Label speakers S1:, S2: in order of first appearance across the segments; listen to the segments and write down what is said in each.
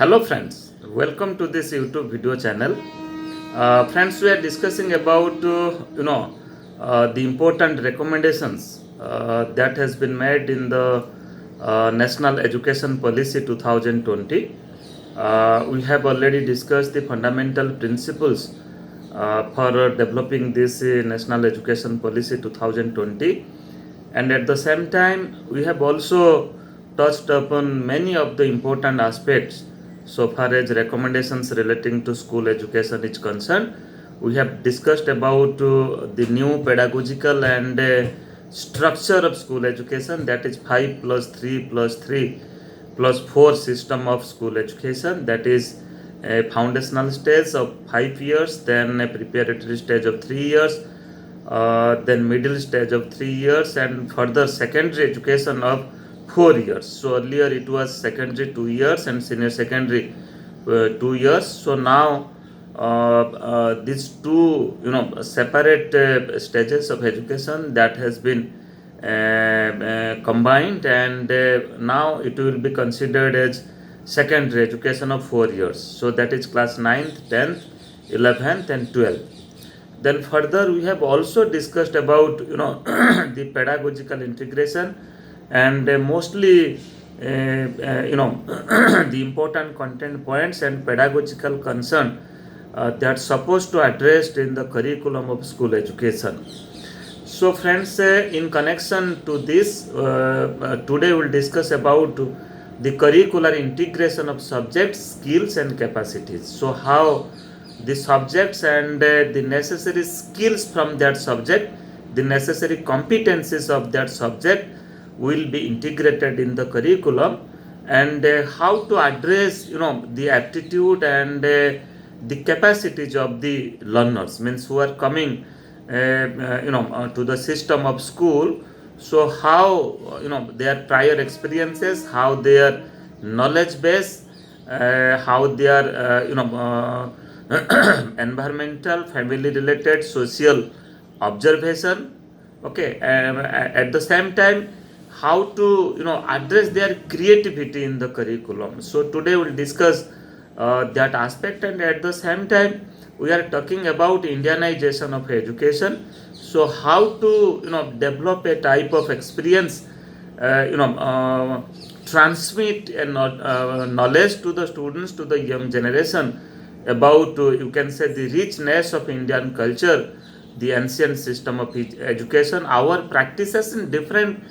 S1: Hello friends, welcome to this YouTube video channel. Friends, we are discussing about the important recommendations that has been made in the National Education Policy 2020. We have already discussed the fundamental principles for developing this National Education Policy 2020, and at the same time we have also touched upon many of the important aspects so far as recommendations relating to school education is concerned. We have discussed about the new pedagogical and structure of school education, that is 5 plus 3 plus 3 plus 4 system of school education, that is a foundational stage of 5 years, then a preparatory stage of 3 years, then middle stage of 3 years, and further secondary education of 4 years. So earlier it was secondary 2 years and senior secondary 2 years. So now these two separate stages of education that has been combined, and now it will be considered as secondary education of 4 years. So that is class 9th, 10th, 11th and 12th. Then further we have also discussed about the pedagogical integration, and mostly the important content points and pedagogical concern that supposed to addressed in the curriculum of school education. So friends, in connection to this, today we'll discuss about the curricular integration of subjects, skills and capacities. So how the subjects and the necessary skills from that subject, the necessary competencies of that subject will be integrated in the curriculum, and how to address the aptitude and the capacities of the learners, means who are coming to the system of school. So how their prior experiences, how their knowledge base, how their environmental, family related, social observation, okay, at the same time how to address their creativity in the curriculum. So today we'll discuss that aspect, and at the same time we are talking about Indianization of education. So how to develop a type of experience, transmit knowledge to the students, to the young generation about you can say the richness of Indian culture, the ancient system of education, our practices in different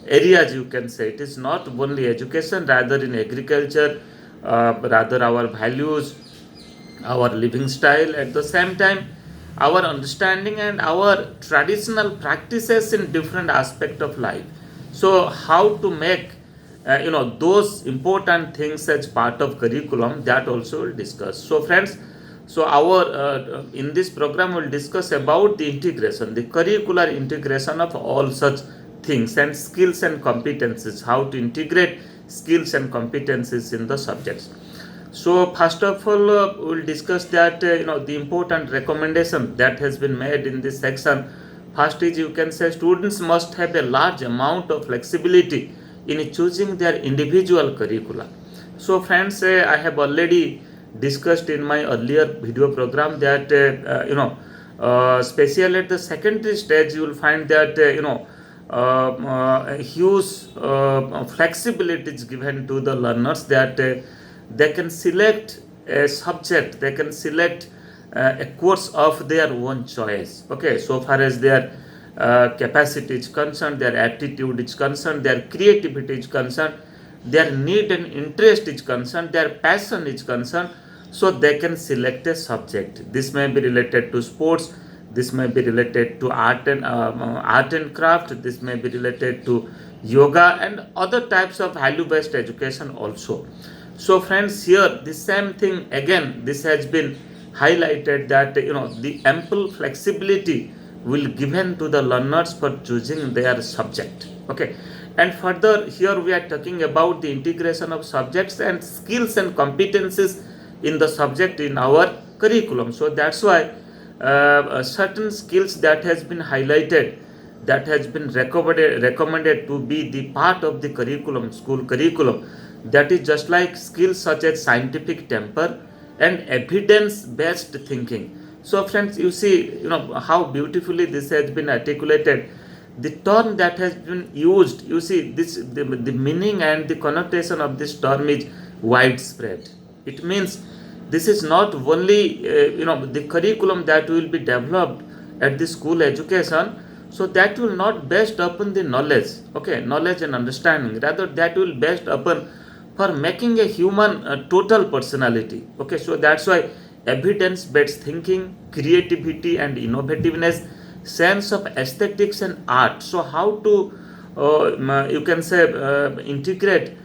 S1: areas. You can say it is not only education, rather in agriculture, rather our values, our living style, at the same time our understanding and our traditional practices in different aspect of life. So how to make those important things as part of curriculum, that also will discuss. So friends, so our in this program we'll discuss about the integration, the curricular integration of all such things, and skills and competencies, how to integrate skills and competencies in the subjects. So first of all, we'll discuss that the important recommendation that has been made in this section. First is, you can say, students must have a large amount of flexibility in choosing their individual curricula. So friends, I have already discussed in my earlier video program that especially at the secondary stage you will find that a huge flexibility is given to the learners, that they can select a subject, they can select a course of their own choice. Okay, so far as their capacity is concerned, their aptitude is concerned, their creativity is concerned, their need and interest is concerned, their passion is concerned, so they can select a subject. This may be related to sports, this may be related to art and craft, this may be related to yoga and other types of value based education also. So friends, here the same thing again, this has been highlighted, that the ample flexibility will given to the learners for choosing their subject. Okay, and further here we are talking about the integration of subjects and skills and competencies in the subject in our curriculum. So that's why certain skills that has been highlighted that has been recommended to be the part of the curriculum, school curriculum. That is just like skills such as scientific temper and evidence-based thinking. So, friends, you see, how beautifully this has been articulated. The term that has been used, you see, the meaning and the connotation of this term is widespread. It means this is not only the curriculum that will be developed at the school education, so that will not based upon the knowledge, okay, knowledge and understanding, rather that will based upon for making a human total personality, okay. So that's why evidence based thinking, creativity and innovativeness, sense of aesthetics and art. So how to you can say integrate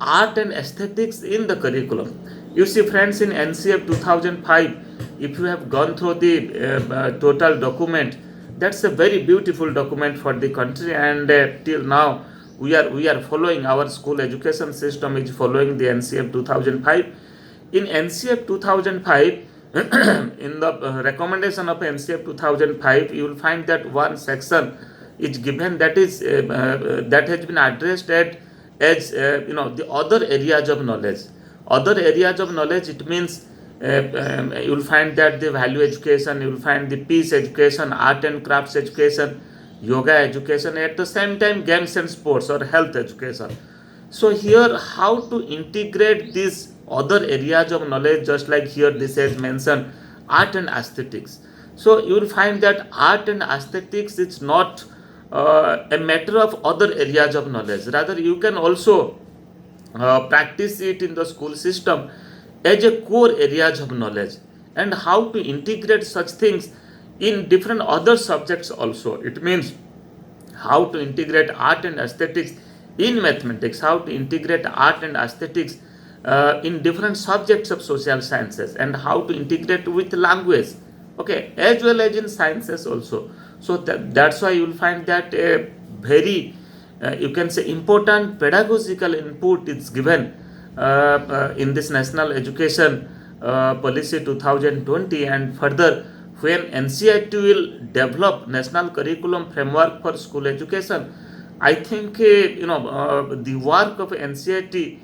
S1: art and aesthetics in the curriculum. You see, friends, in NCF 2005, if you have gone through the total document, that's a very beautiful document for the country, and till now we are following, our school education system is following the NCF 2005. In NCF 2005, in the recommendation of NCF 2005, you will find that one section is given that is that has been addressed as the other areas of knowledge. Other areas of knowledge, it means you will find that the value education, you will find the peace education, art and crafts education, yoga education, at the same time games and sports or health education. So here, how to integrate these other areas of knowledge, just like here this has mentioned art and aesthetics. So you will find that art and aesthetics is not a matter of other areas of knowledge, rather you can also practice it in the school system as a core areas of knowledge, and how to integrate such things in different other subjects also. It means how to integrate art and aesthetics in mathematics, how to integrate art and aesthetics in different subjects of social sciences, and how to integrate with language, okay, as well as in sciences also. So that's why you will find that a very you can say important pedagogical input is given in this national education policy 2020, and further when NCERT will develop national curriculum framework for school education, I think the work of NCERT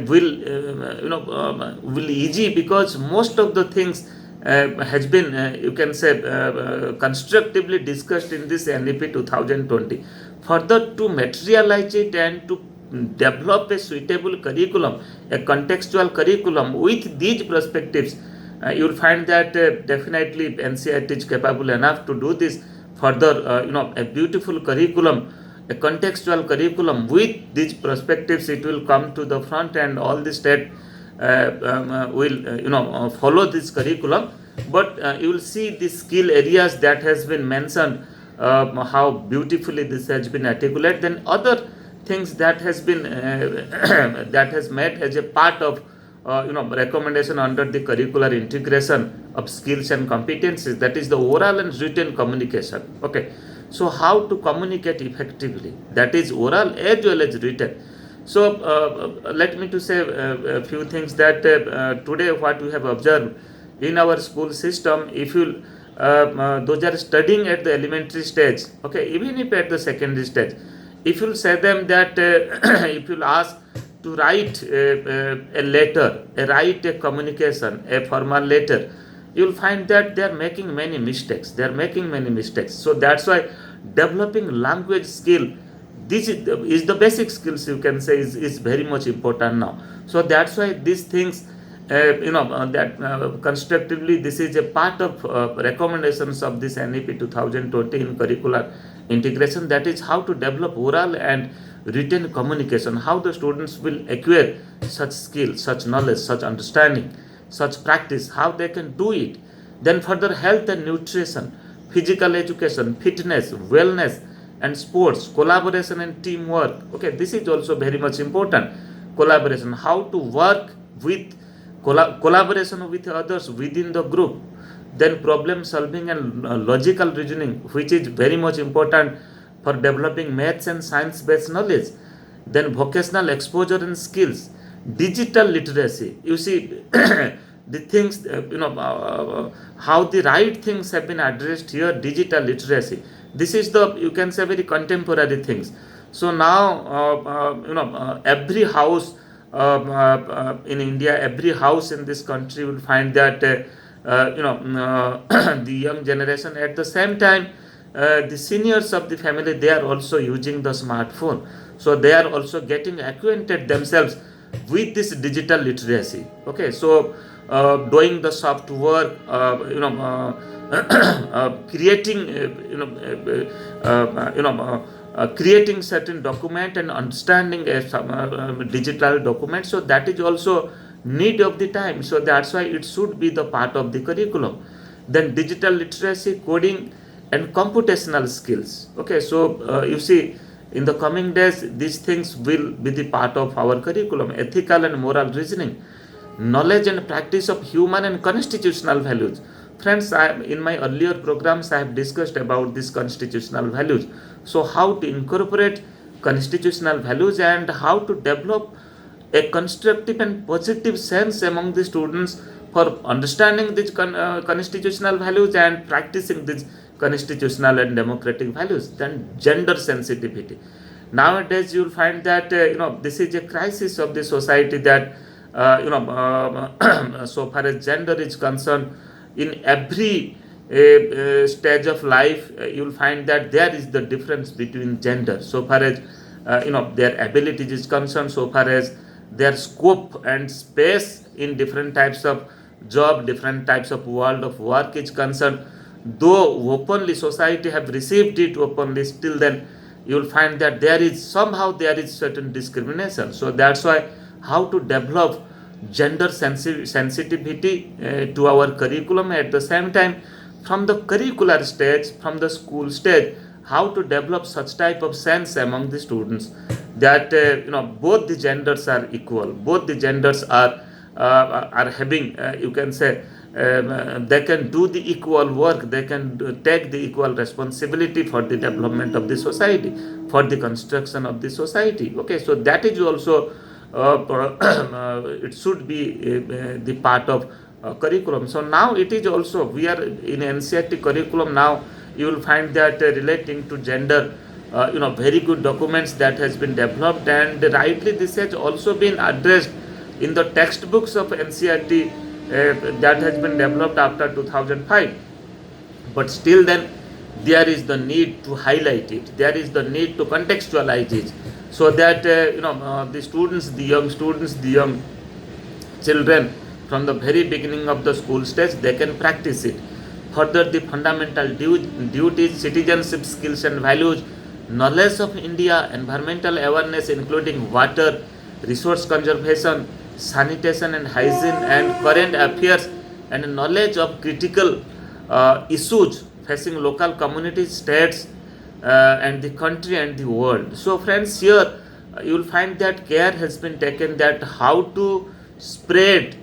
S1: will easy, because most of the things has been you can say constructively discussed in this NEP 2020. Further, to materialize it and to develop a suitable curriculum, a contextual curriculum with these perspectives, you will find that definitely NCERT is capable enough to do this. Further, a beautiful curriculum, a contextual curriculum with these perspectives, it will come to the front, and all the state will follow this curriculum. But you will see the skill areas that has been mentioned, how beautifully this has been articulated. Then other things that has been that has made as a part of recommendation under the curricular integration of skills and competencies, that is the oral and written communication, okay. So how to communicate effectively, that is oral as well as written. So let me to say a few things that today what we have observed in our school system, if you those are studying at the elementary stage, okay, even if at the secondary stage, if you say them that if you ask to write a letter, write a communication, a formal letter, you will find that they are making many mistakes. So that's why developing language skill, this is the basic skills, you can say, is very much important now. So that's why these things that constructively this is a part of recommendations of this NEP 2020 in curricular integration, that is how to develop oral and written communication, how the students will acquire such skill, such knowledge, such understanding, such practice, how they can do it. Then further, health and nutrition, physical education, fitness, wellness and sports, collaboration and teamwork, okay, this is also very much important. Collaboration, how to work with collaboration with others within the group. Then problem solving and logical reasoning, which is very much important for developing maths and science based knowledge. Then vocational exposure and skills, digital literacy, you see the things how the right things have been addressed here, digital literacy, This is the, you can say, very contemporary things. So now every house in India, every house in this country will find that the young generation, at the same time the seniors of the family, they are also using the smartphone. So they are also getting acquainted themselves with this digital literacy. Okay, so doing the soft work, creating creating certain document and understanding some digital document. So that is also need of the time. So that's why it should be the part of the curriculum. Then digital literacy, coding, and computational skills. Okay, so you see, in the coming days, these things will be the part of our curriculum. Ethical and moral reasoning, knowledge and practice of human and constitutional values. Friends, in my earlier programs, I have discussed about these constitutional values. So how to incorporate constitutional values and how to develop a constructive and positive sense among the students for understanding these constitutional values and practicing these constitutional and democratic values. Then gender sensitivity. Nowadays, you will find that this is a crisis of the society, that so far as gender is concerned, in every stage of life, you will find that there is the difference between gender. So far as their abilities is concerned, so far as their scope and space in different types of job, different types of world of work is concerned, though openly society have received it openly, still then you will find that there is certain discrimination. So that's why how to develop gender sensitivity to our curriculum. At the same time, from the curricular stage, from the school stage, how to develop such type of sense among the students, that both the genders are equal, both the genders are having, you can say, they can do the equal work, they can take the equal responsibility for the development of the society, for the construction of the society. Okay, so that is also it should be the part of curriculum. So now it is also, we are in NCERT curriculum now, you will find that relating to gender, very good documents that has been developed, and rightly this has also been addressed in the textbooks of NCERT that has been developed after 2005. But still then there is the need to highlight it, there is the need to contextualize it, so that the students, the young students, the young children, from the very beginning of the school stage, they can practice it. Further, the fundamental duties, citizenship skills and values, knowledge of India, environmental awareness including water, resource conservation, sanitation and hygiene, and current affairs, and knowledge of critical issues facing local communities, states, and the country and the world. So friends, here you will find that care has been taken that how to spread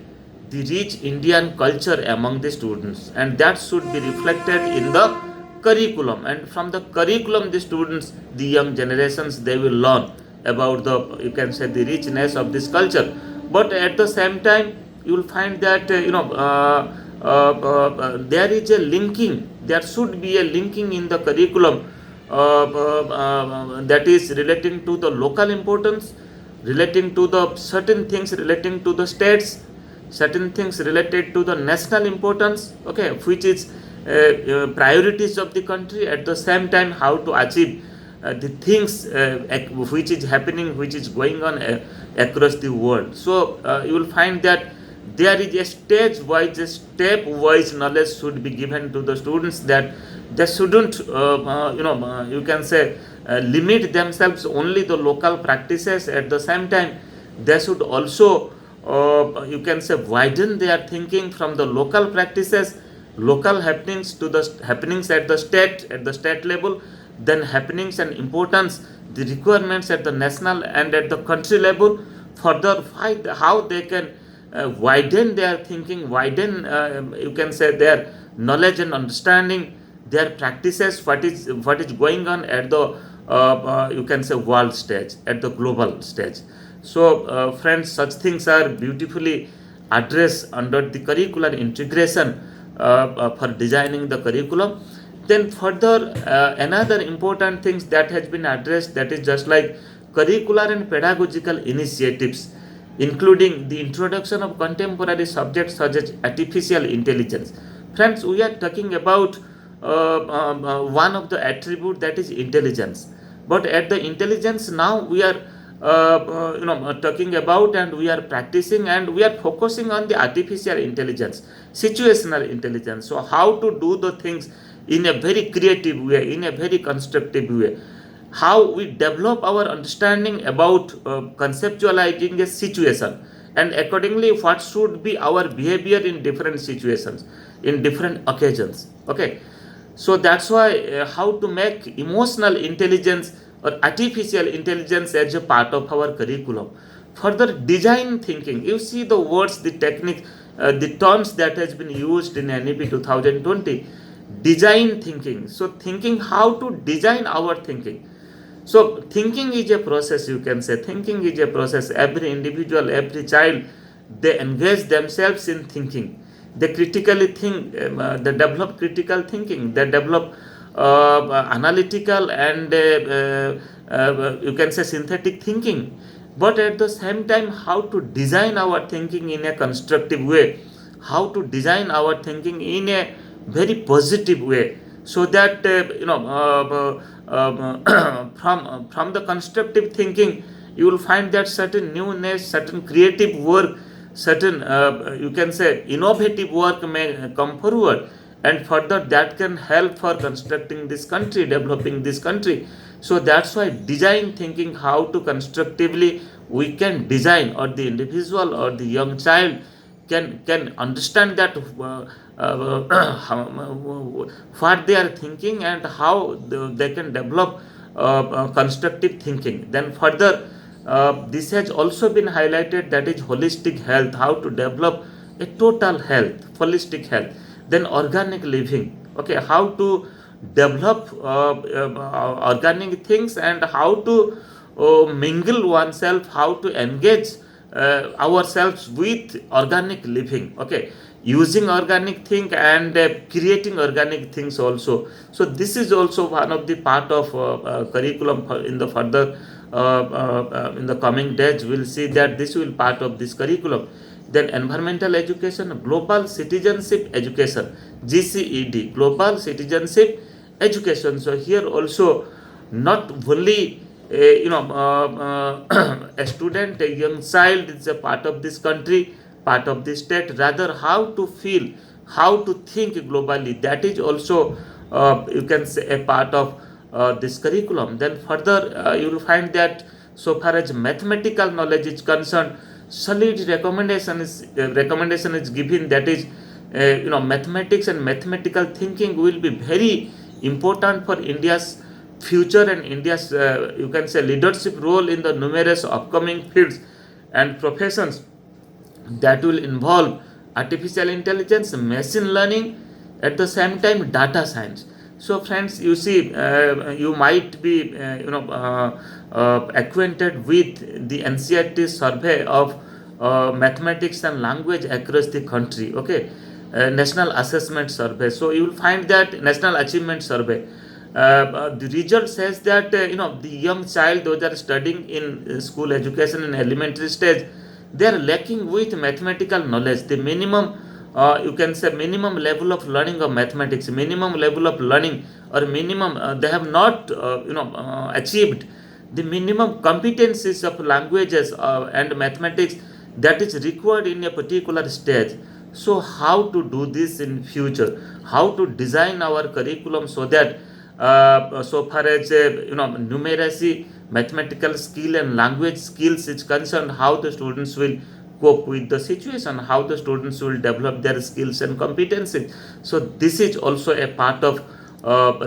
S1: the rich Indian culture among the students, and that should be reflected in the curriculum. And from the curriculum, the students, the young generations, they will learn about the, you can say, the richness of this culture. But at the same time, you will find that there is a linking, there should be a linking in the curriculum that is relating to the local importance, relating to the certain things relating to the states, certain things related to the national importance, okay, which is priorities of the country. At the same time, how to achieve the things which is happening, which is going on across the world. So you will find that there is a stage wise, a step wise knowledge should be given to the students, that they shouldn't you can say limit themselves only the local practices. At the same time, they should also you can say widen their thinking from the local practices, local happenings, to the happenings at the state level, then happenings and importance, the requirements at the national and at the country level. Further, how they can widen their thinking, widen you can say their knowledge and understanding, their practices, what is going on at the you can say world stage, at the global stage. So friends, such things are beautifully addressed under the curricular integration for designing the curriculum. Then further, another important things that has been addressed, that is just like curricular and pedagogical initiatives, including the introduction of contemporary subjects such as artificial intelligence. Friends, we are talking about one of the attribute, that is intelligence. But at the intelligence now we are talking about, and we are practicing, and we are focusing on the artificial intelligence, situational intelligence. So how to do the things in a very creative way, in a very constructive way, how we develop our understanding about conceptualizing a situation, and accordingly what should be our behavior in different situations, in different occasions. Okay, so that's why how to make emotional intelligence or artificial intelligence as a part of our curriculum. Further, design thinking, you see the words, the technique, the terms that has been used in NEP 2020. Design thinking, so thinking, how to design our thinking. So thinking is a process, you can say. Thinking is a process. Every individual, every child, they engage themselves in thinking. They critically think, they develop critical thinking, they develop analytical and you can say synthetic thinking. But at the same time, how to design our thinking in a constructive way, how to design our thinking in a very positive way, so that from the constructive thinking you will find that certain newness, certain creative work, certain you can say innovative work may come forward, and further that can help for constructing this country, developing this country. So that's why design thinking, how to constructively we can design, or the individual or the young child can understand that what they are thinking, and how they can develop constructive thinking. Then further, this has also been highlighted, that is holistic health, how to develop a total health, holistic health. Then organic living, okay, how to develop organic things, and how to mingle oneself, how to engage ourselves with organic living, okay, using organic thing and creating organic things also. So this is also one of the part of curriculum in the further in the coming days. We'll see that this will part of this curriculum. Then environmental education, global citizenship education, GCED, global citizenship education. So here also, not only a student, a young child is a part of this country, part of this state, rather how to feel, how to think globally, that is also you can say a part of this curriculum. Then further you will find that so far as mathematical knowledge is concerned, solid recommendation is given, that is mathematics and mathematical thinking will be very important for India's future and India's you can say leadership role in the numerous upcoming fields and professions that will involve artificial intelligence, machine learning, at the same time data science. So friends, you see, you might be acquainted with the NCERT survey of mathematics and language across the country, okay, national assessment survey. So you will find that national achievement survey, the result says that the young child, those are studying in school education in elementary stage, they are lacking with mathematical knowledge. The minimum you can say minimum level of learning of mathematics, minimum level of learning, or minimum they have not achieved the minimum competencies of languages and mathematics that is required in a particular stage. So how to do this in future, how to design our curriculum so that so far as numeracy, mathematical skill and language skills is concerned, how the students will cope with the situation, how the students will develop their skills and competencies. So this is also a part of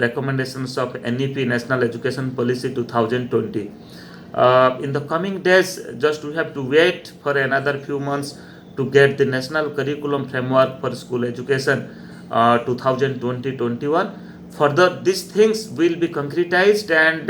S1: recommendations of NEP, National Education Policy 2020. In the coming days, just we have to wait for another few months to get the National Curriculum Framework for School Education 2020-21. Further, these things will be concretized, and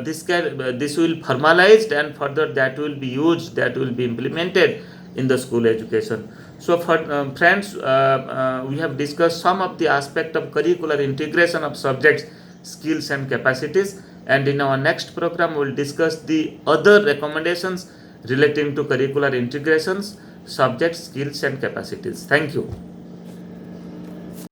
S1: this will formalized, and further that will be used, that will be implemented in the school education. So for friends, we have discussed some of the aspect of curricular integration of subjects, skills and capacities, and in our next program we will discuss the other recommendations relating to curricular integrations, subjects, skills and capacities. Thank you.